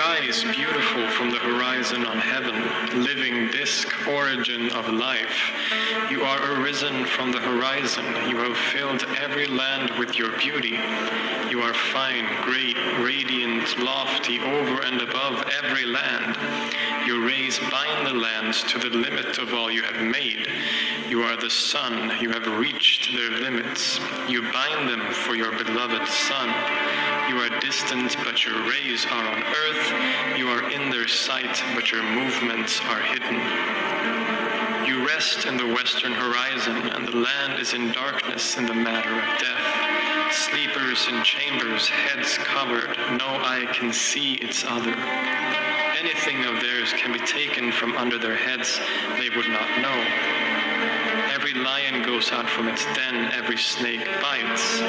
rise beautiful from the horizon on heaven, living disk, origin of life. You are arisen from the horizon. You have filled every land with your beauty. You are fine, great, radiant, lofty, over and above every land. Your rays bind the lands to the limit of all you have made. You are the sun. You have reached their limits. You bind them for your beloved Son. You are distant, but your rays are on earth. You are in their sight, but your movements are hidden. You rest in the western horizon, and the land is in darkness in the matter of death. Sleepers in chambers, heads covered, no eye can see its other. Anything of theirs can be taken from under their heads, they would not know. Every lion goes out from its den, every snake bites.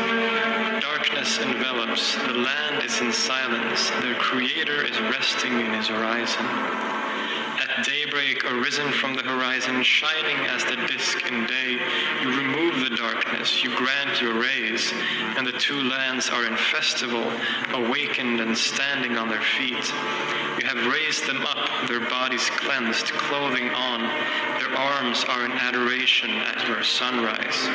Darkness envelops, the land is in silence, their creator is resting in his horizon. At daybreak, arisen from the horizon, shining as the disk in day, you remove the darkness, you grant your rays, and the two lands are in festival, awakened and standing on their feet. You have raised them up, their bodies cleansed, clothing on, their arms are in adoration at your sunrise.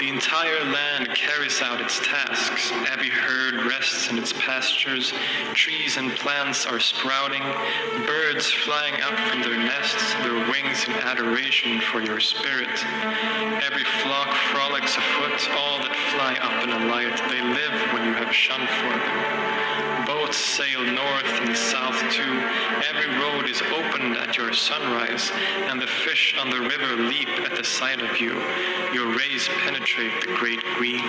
The entire land carries out its tasks. Every herd rests in its pastures. Trees and plants are sprouting. Birds flying up from their nests, their wings in adoration for your spirit. Every flock frolics afoot. All that fly up and alight, they live when you have shunned for them. Boats sail north and south too. Every road is opened at your sunrise, and the fish on the river leap at the sight of you. Your rays penetrate the great green.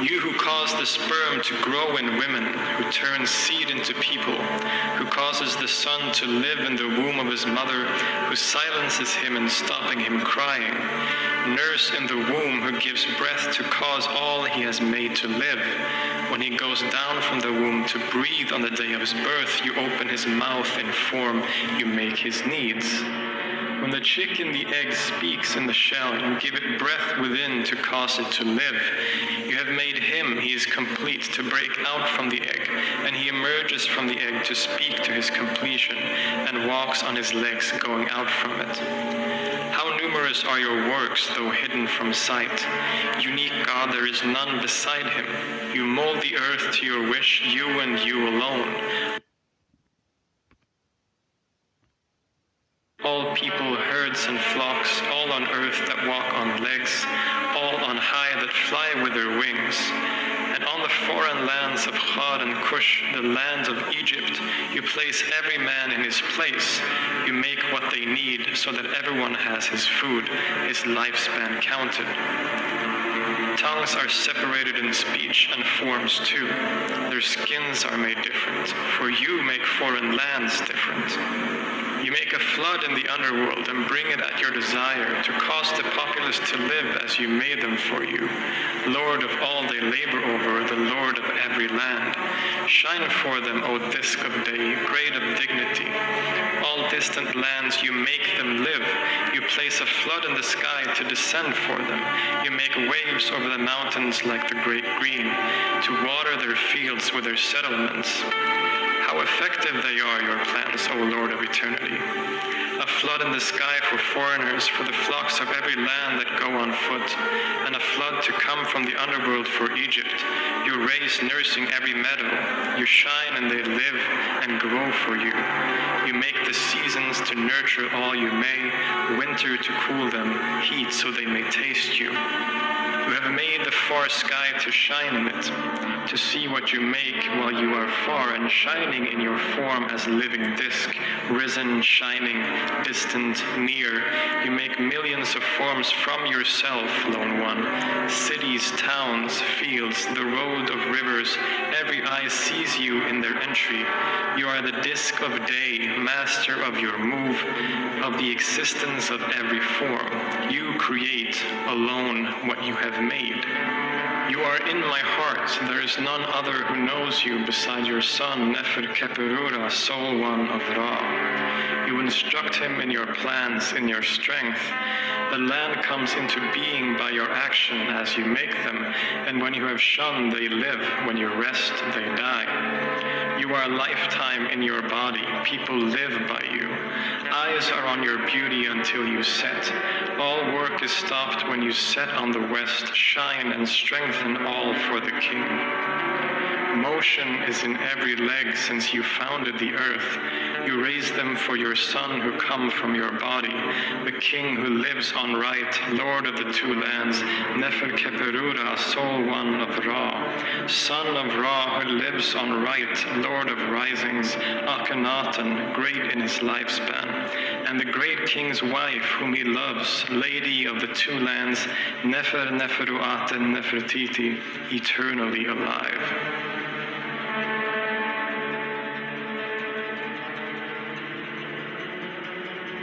You who cause the sperm to grow in women, who turns seed into people, who causes the son to live in the womb of his mother, who silences him in stopping him crying. Nurse in the womb who gives breath to cause all he has made to live. When he goes down from the womb to breathe on the day of his birth, you open his mouth in form, you make his needs. When the chick in the egg speaks in the shell, you give it breath within to cause it to live. You have made him, he is complete, to break out from the egg, and he emerges from the egg to speak to his completion, and walks on his legs going out from it. How numerous are your works, though hidden from sight. Unique God, there is none beside him. You mold the earth to your wish, you and you alone. All people, herds and flocks, all on earth that walk on legs, all on high that fly with their wings. And on the foreign lands of Chad and Cush, the lands of Egypt, you place every man in his place. You make what they need so that everyone has his food, his lifespan counted. Tongues are separated in speech and forms too. Their skins are made different, for you make foreign lands different. You make a flood in the underworld and bring it at your desire to cause the populace to live as you made them for you. Lord of all they labor over, the Lord of every land. Shine for them, O disk of day, great of dignity. All distant lands you make them live. You place a flood in the sky to descend for them. You make waves over the mountains like the great green, to water their fields with their settlements. How effective they are, your plans, O Lord of eternity. A flood in the sky for foreigners, for the flocks of every land that go on foot, and a flood to come from the underworld for Egypt. Your rays nursing every meadow. You shine and they live and grow for you. You make the seasons to nurture all you may, winter to cool them, heat so they may taste you. You have made the far sky to shine in it, to see what you make while you are far and shining in your form as living disk, risen, shining, distant, near. You make millions of forms from yourself, lone one. Cities, towns, fields, the road of rivers, every eye sees you in their entry. You are the disk of day, master of your move, of the existence of every form. You create alone what you have made. You are in my heart. There is none other who knows you beside your son, Nefertiti, sole one of Ra. You instruct him in your plans, in your strength. The land comes into being by your action as you make them, and when you have shone, they live. When you rest, they die. You are a lifetime in your body. People live by you. Eyes are on your beauty until you set. All work is stopped when you set on the west. Shine and strengthen all for the king. Motion is in every leg since you founded the earth. You raised them for your son who come from your body, the king who lives on right, lord of the two lands, Nefertiti, sole one of Ra, son of Ra who lives on right, lord of risings, Akhenaten, great in his lifespan, and the great king's wife whom he loves, lady of the two lands, Neferu aten Nefertiti, eternally alive.